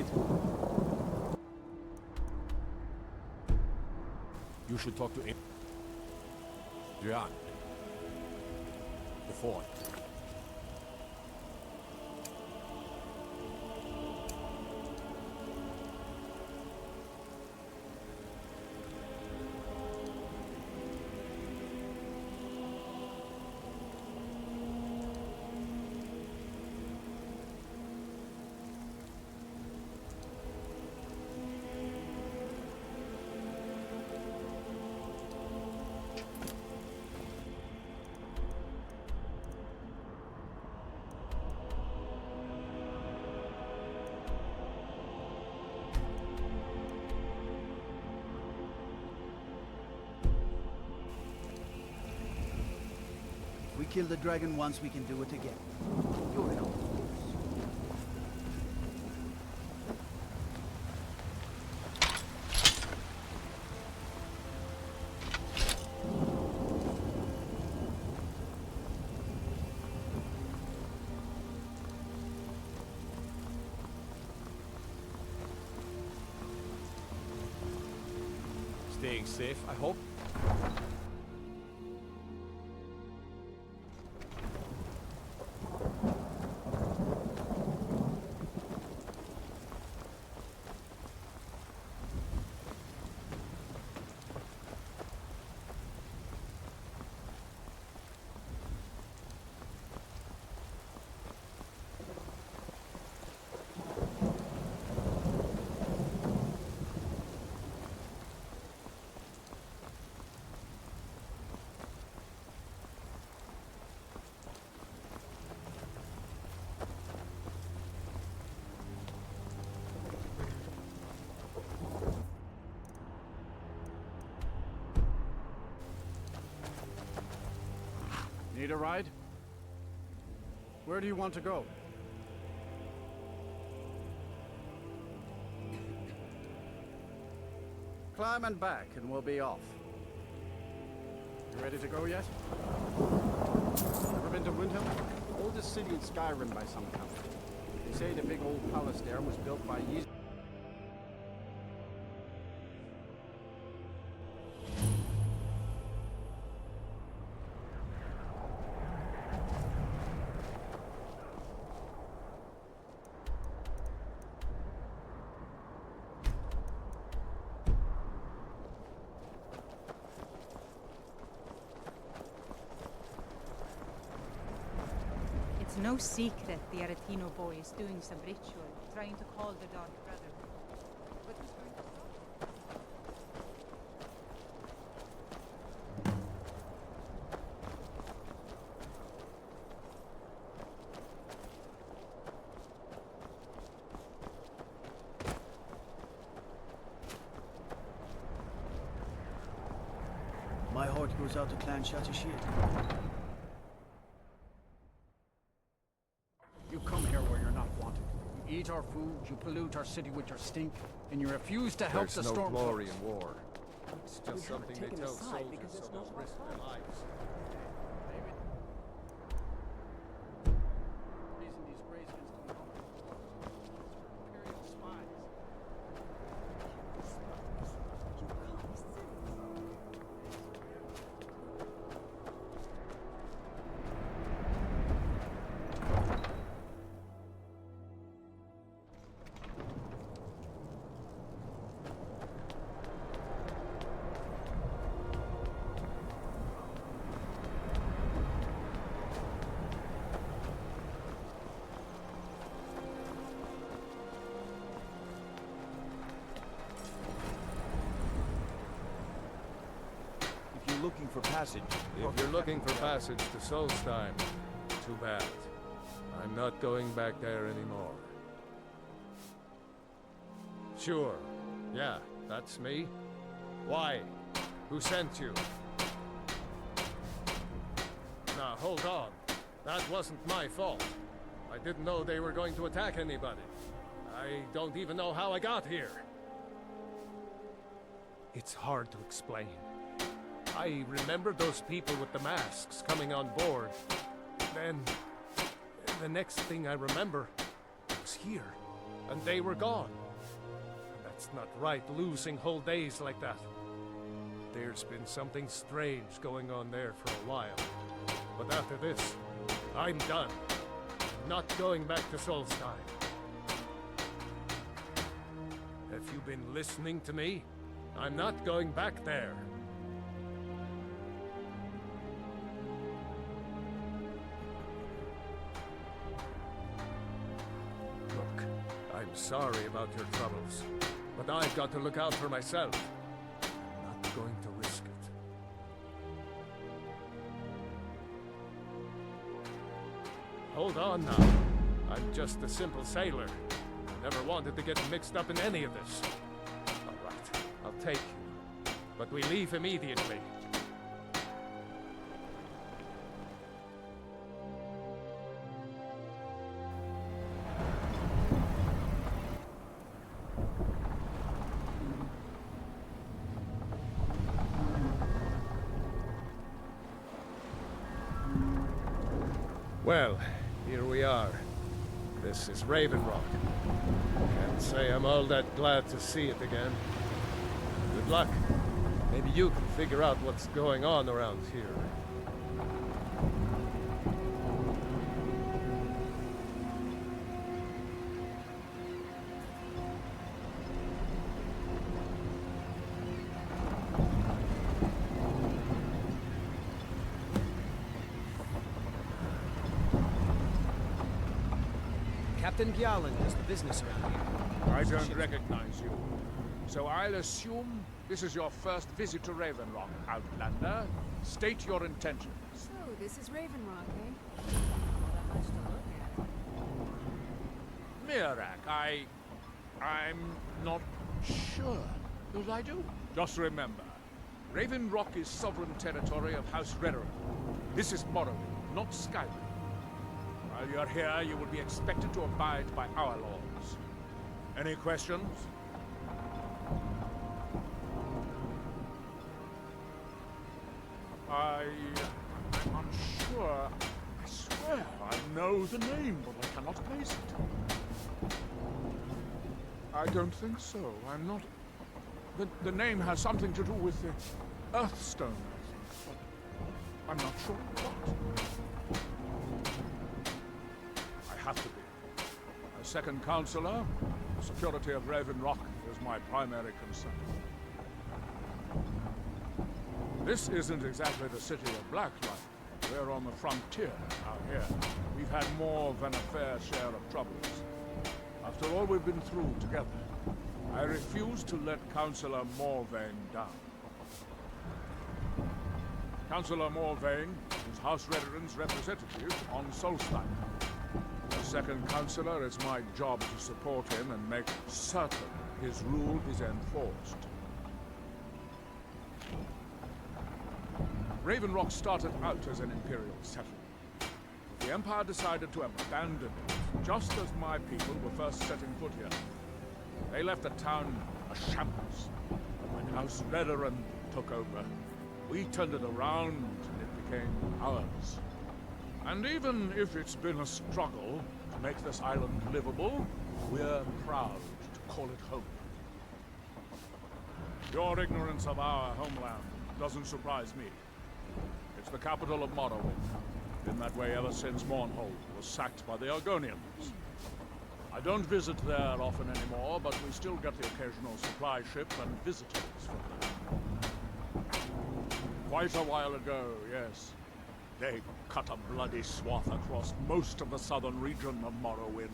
mate. You should talk to him. Yeah. The fort. We kill the dragon once, we can do it again. You're in, of course. Staying safe, I hope. Need a ride? Where do you want to go? Climb and back, and we'll be off. You ready to go yet? Ever been to Windhelm? Oldest city in Skyrim by some count. They say the big old palace there was built by Ye. It's no secret the Aretino boy is doing some ritual, trying to call the Dark Brotherhood. But who's going to stop My heart goes out to Clan Shatashir. You come here where you're not wanted. You eat our food, you pollute our city with your stink, and you refuse to help the There's no storm. glory in war. It's just something they tell soldiers so they'll risk their lives. Reason these Graysmans come home. Imperial spies. Looking for passage. If you're looking for passage to Solstheim, too bad. I'm not going back there anymore. Sure. Yeah, that's me. Why? Who sent you? Now, hold on. That wasn't my fault. I didn't know they were going to attack anybody. I don't even know how I got here. It's hard to explain. I remember those people with the masks coming on board. Then, the next thing I remember was here. and they were gone. And that's not right, losing whole days like that. There's been something strange going on there for a while. But after this, I'm done. I'm not going back to Solstheim. Have you been listening to me? I'm not going back there. Look, I'm sorry about your troubles, but I've got to look out for myself. I'm not going to risk it. Hold on now. I'm just a simple sailor. I never wanted to get mixed up in any of this. All right, I'll take you. But we leave immediately. Well, here we are. This is Raven Rock. Can't say I'm all that glad to see it again. Good luck. Maybe you can figure out what's going on around here. Captain Gjalland does the business around here. I don't recognize you. So I'll assume this is your first visit to Raven Rock, Outlander. State your intentions. So, this is Raven Rock, eh? Not much to look at. Mirak, I'm not sure. But I do. Just remember, Raven Rock is sovereign territory of House Redoran. This is Morrowind, not Skyrim. While you're here, you will be expected to abide by our laws. Any questions? I'm unsure. I swear I know the name, but I cannot place it. I don't think so. I'm not... The name has something to do with the Earthstone, I think, but I'm not sure what. I have to be. As second counselor, the security of Raven Rock is my primary concern. This isn't exactly the city of Blacklight. We're on the frontier out here. We've had more than a fair share of troubles. After all we've been through together, I refuse to let Councillor Morvain down. Councillor Morvain is House Redoran's representative on Solstheim. As second Councillor, it's my job to support him and make certain his rule is enforced. Raven Rock started out as an Imperial settlement. The Empire decided to abandon it, just as my people were first setting foot here. They left the town a shambles. When House Redoran took over, we turned it around and it became ours. And even if it's been a struggle to make this island livable, we're proud to call it home. Your ignorance of our homeland doesn't surprise me. It's the capital of Morrowind. Been that way ever since Mournhold was sacked by the Argonians. I don't visit there often anymore, but we still get the occasional supply ship and visitors from there. Quite a while ago, yes. They cut a bloody swath across most of the southern region of Morrowind.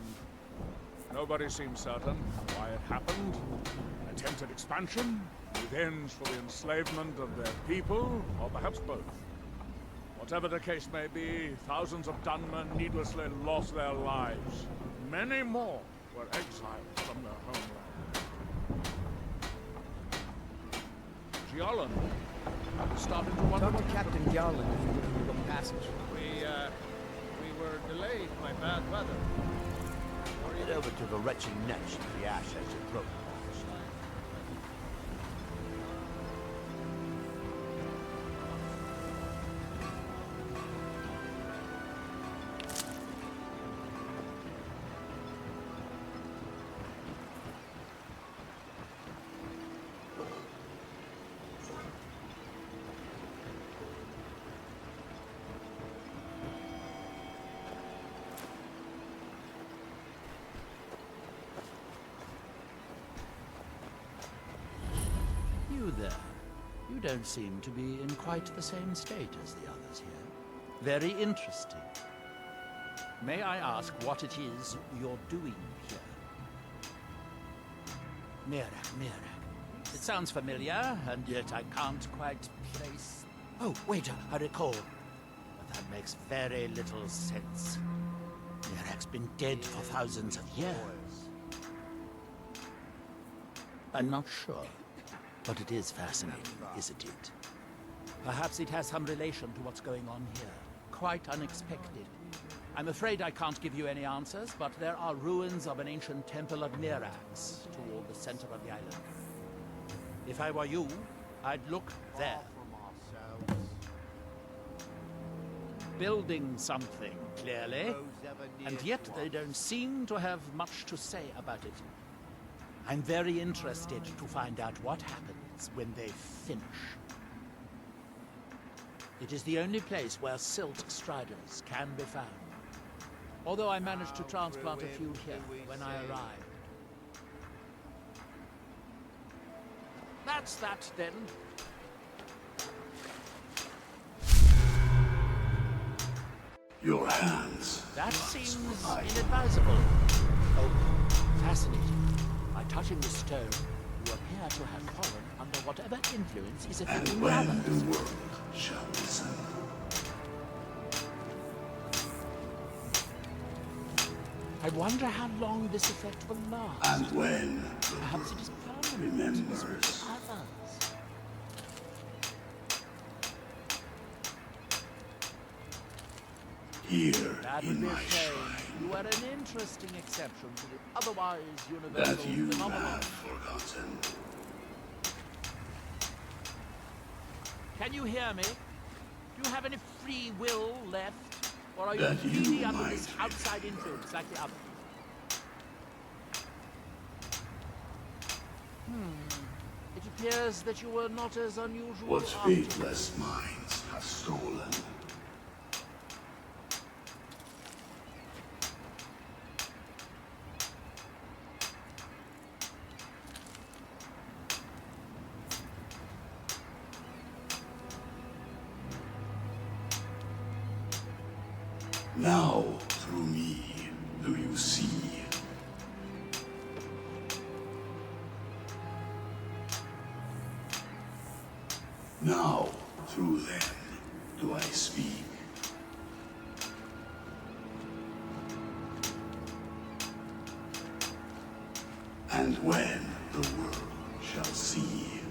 Nobody seems certain why it happened. Attempted expansion, revenge for the enslavement of their people, or perhaps both. Whatever the case may be, thousands of Dunmen needlessly lost their lives. Many more were exiled from their homeland. Gjalland, started to wonder... Talk to Captain Gjalland if you're looking for a passage. We were delayed by bad weather. Head over to the wretched nest of the ash as it broke. You don't seem to be in quite the same state as the others here. Very interesting. May I ask what it is you're doing here? Mirak. It sounds familiar, and yet I can't quite place... Oh, wait, I recall. But that makes very little sense. Mirak's been dead for thousands of years. I'm not sure, but it is fascinating, isn't it? Perhaps it has some relation to what's going on here. Quite unexpected. I'm afraid I can't give you any answers, but there are ruins of an ancient temple of Mirax toward the center of the island. If I were you, I'd look there. Building something, clearly, and yet they don't seem to have much to say about it. I'm very interested to find out what happens when they finish. It is the only place where silt striders can be found. Although I managed to transplant a few here when I arrived. That's that, then. Your hands. That seems inadvisable. Oh, fascinating. By touching the stone, you appear to have fallen under whatever influence is And affecting when others. the world shall listen. I wonder how long this effect will last. And when the Perhaps it is permanent. remembers. Others. Here That would in be a my shame. shrine, You are an interesting exception to the otherwise universal that you phenomenon. have forgotten. Can you hear me? Do you have any free will left? Or are you That you really under might this be outside influence like the others? It appears that you were not as unusual What after- faithless minds have stolen. Now, through me, do you see? Now, through them, do I speak? And when the world shall see,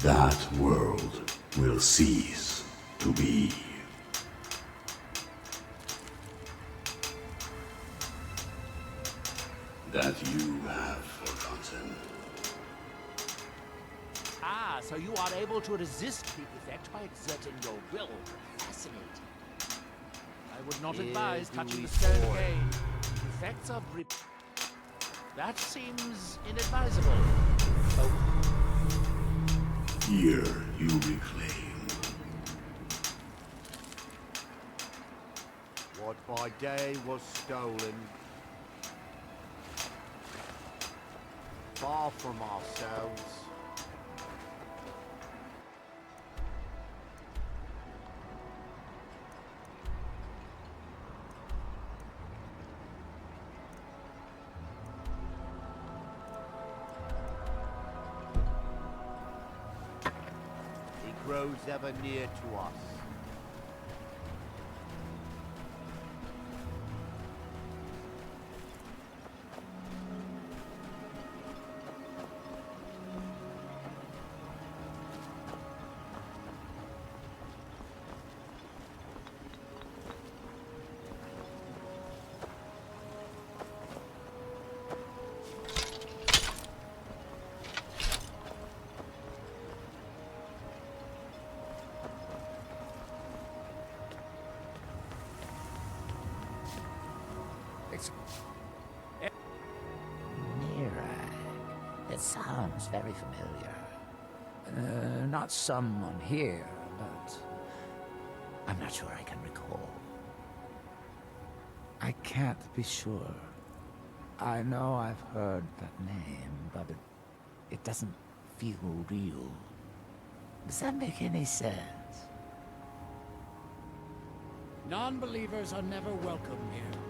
that world will cease to be. That you have forgotten. Ah, so you are able to resist the effect by exerting your will. Fascinating. I would not advise touching the stone again. The effects of That seems inadvisable. Oh, Here you reclaim. What by day was stolen, far from ourselves. He grows ever near to us. Mirag. It sounds very familiar. Not someone here, but I'm not sure I can recall. I can't be sure. I know I've heard that name, but it doesn't feel real. Does that make any sense? Non-believers are never welcome here.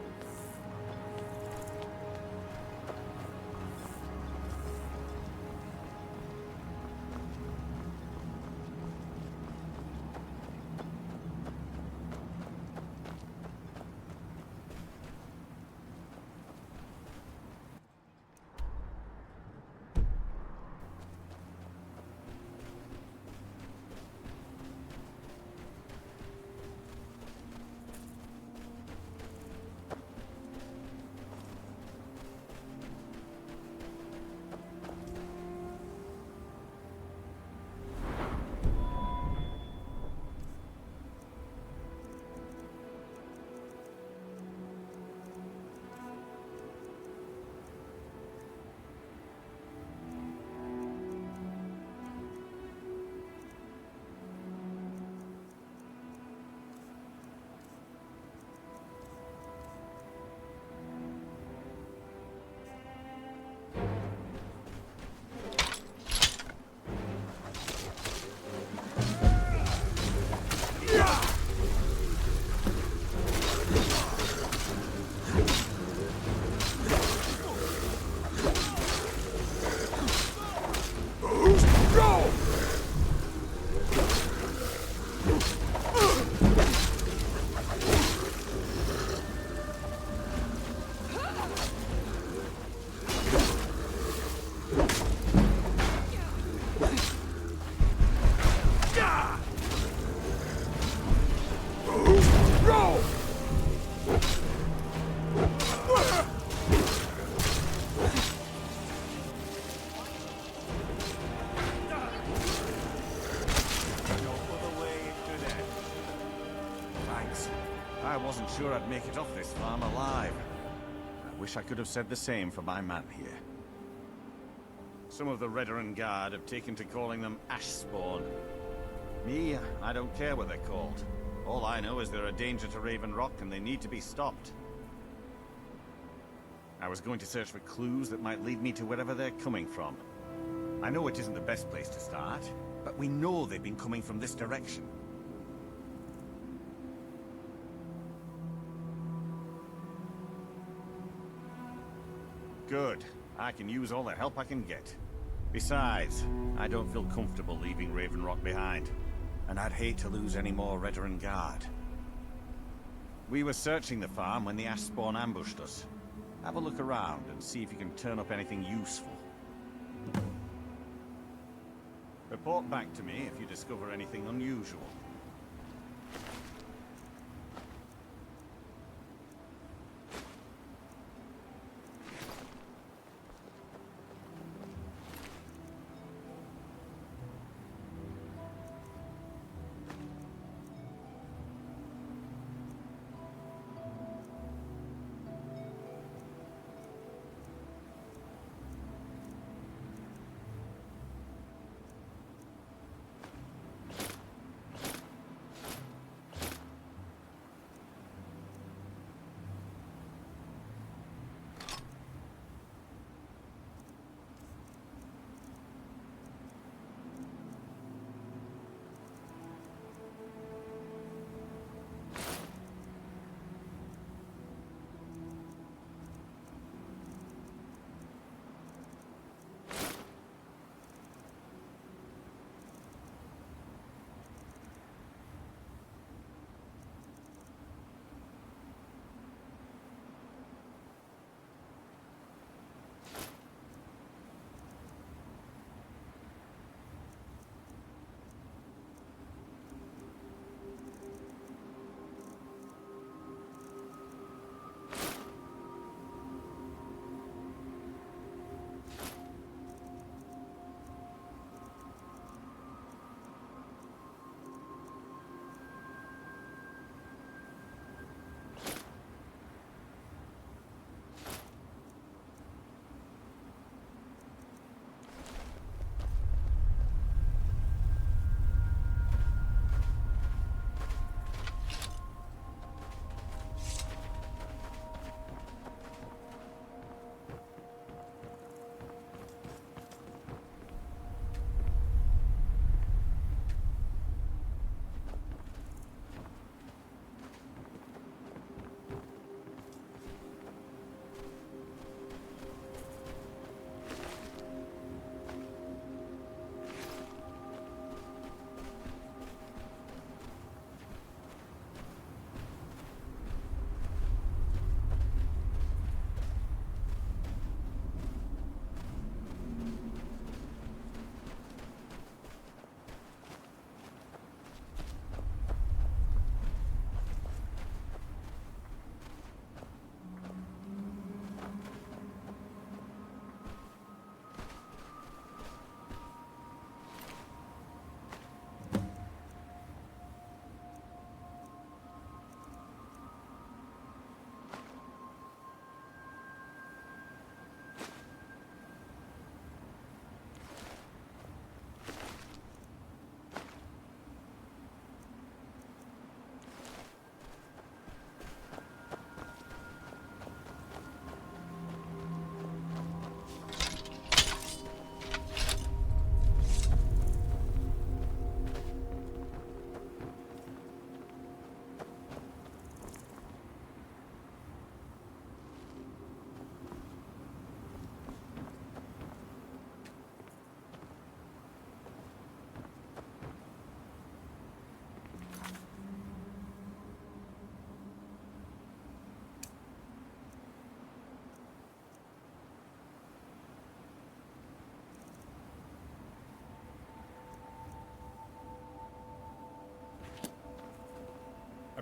I wasn't sure I'd make it off this farm alive. I wish I could have said the same for my man here. Some of the Redoran Guard have taken to calling them Ashspawn. Me, I don't care what they're called. All I know is they're a danger to Raven Rock and they need to be stopped. I was going to search for clues that might lead me to wherever they're coming from. I know it isn't the best place to start, but we know they've been coming from this direction. Good. I can use all the help I can get. Besides, I don't feel comfortable leaving Raven Rock behind, and I'd hate to lose any more Redoran Guard. We were searching the farm when the Ashspawn ambushed us. Have a look around and see if you can turn up anything useful. Report back to me if you discover anything unusual.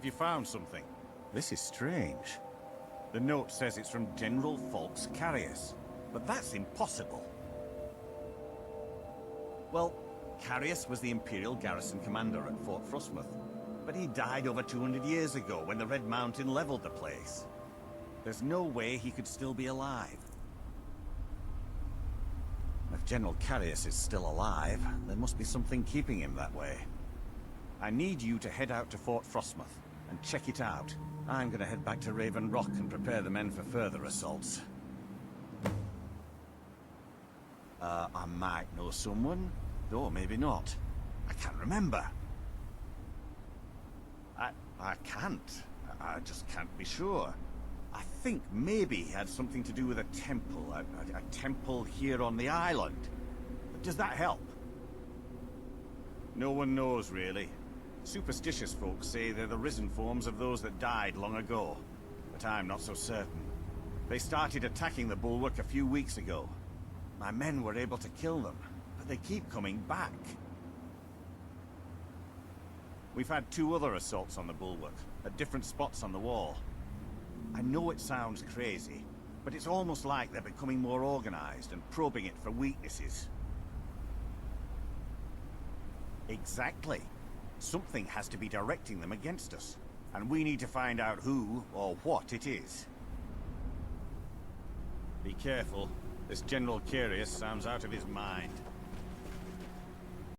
Have you found something? This is strange. The note says it's from General Falks Carius, but that's impossible. Well, Carius was the Imperial garrison commander at Fort Frostmoth, but he died over 200 years ago when the Red Mountain leveled the place. There's no way he could still be alive. If General Carius is still alive, there must be something keeping him that way. I need you to head out to Fort Frostmoth and check it out. I'm gonna head back to Raven Rock and prepare the men for further assaults. I might know someone, or maybe not. I can't remember. I can't. I just can't be sure. I think maybe he had something to do with a temple. A temple here on the island. Does that help? No one knows, really. Superstitious folks say they're the risen forms of those that died long ago. But I'm not so certain. They started attacking the bulwark a few weeks ago. My men were able to kill them, but they keep coming back. We've had 2 other assaults on the bulwark, at different spots on the wall. I know it sounds crazy, but it's almost like they're becoming more organized and probing it for weaknesses. Exactly. Something has to be directing them against us, and we need to find out who or what it is. Be careful. This General Carius sounds out of his mind.